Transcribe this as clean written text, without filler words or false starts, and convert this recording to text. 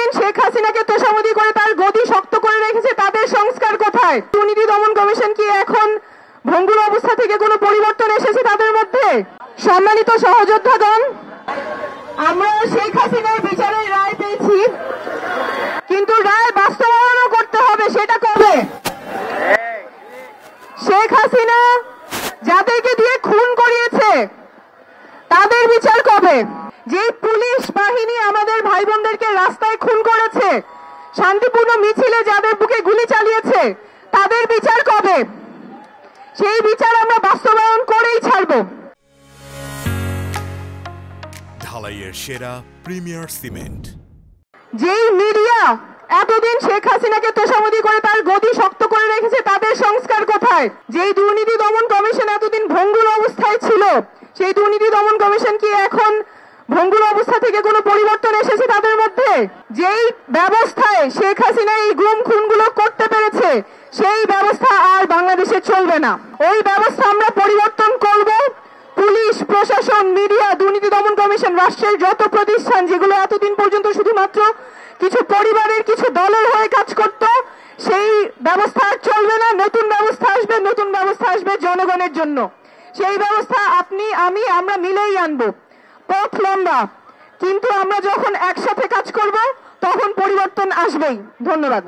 এতদিন শেখ হাসিনাকে তোষামোদী করে তার গদি শক্ত করে রেখেছে, তাদের সংস্কার কোথায়? দুর্নীতি দমন কমিশন কি এখন ভঙ্গুর অবস্থা থেকে কোনো পরিবর্তন এসেছে তাদের মধ্যে? সম্মানিত সহযোদ্ধাগণ, আমরা শেখ হাসিনার বিচারের রায় পেয়েছি, কিন্তু রায় বাস্তবায়নও করতে হবে। সেটা কবে? শেখ হাসিনা যাদেরকে দিয়ে খুন করিয়েছে তাদের বিচার কবে? যে পুলিশ বাহিনী আমাদের ভাই বোনদেরকে রাস্তায় খুন করেছে, শান্তিপূর্ণ মিছিলে যাদের বুকে গুলি চালিয়েছে, তাদের বিচার কবে? সেই বিচার আমরা বাস্তবায়ন করেই ছাড়ব। ঢালাইয়ের সেরা প্রিমিয়ার সিমেন্ট। যেই মিডিয়া এতদিন শেখ হাসিনাকে তোষামোদী করে তার গদি শক্ত করে রেখেছে, তাদের সংস্কার কোথায়? যেই দুর্নীতি দমন কমিশন এতদিন ভঙ্গুর অবস্থায় ছিল, সেই দুর্নীতি দমন কমিশন কি এখন ভঙ্গুর অবস্থা থেকে কোনো পরিবর্তন এসেছে তাদের মধ্যে? যেই ব্যবস্থায় শেখ হাসিনা এই গুম খুনগুলো করতে পেরেছে, সেই ব্যবস্থা আর বাংলাদেশে চলবে না। ওই ব্যবস্থা আমরা পরিবর্তন করব। পুলিশ, প্রশাসন, মিডিয়া, দুর্নীতি দমন কমিশন, রাষ্ট্রের যত প্রতিষ্ঠান যেগুলো এতদিন পর্যন্ত শুধুমাত্র কিছু পরিবারের, কিছু দলের হয়ে কাজ করত, সেই ব্যবস্থা আর চলবে না। নতুন ব্যবস্থা আসবে, নতুন ব্যবস্থা আসবে জনগণের জন্য। সেই ব্যবস্থা আপনি, আমি, আমরা মিলেই আনবো। পথ লম্বা, কিন্তু আমরা যখন একসাথে কাজ করব তখন পরিবর্তন আসবেই। ধন্যবাদ।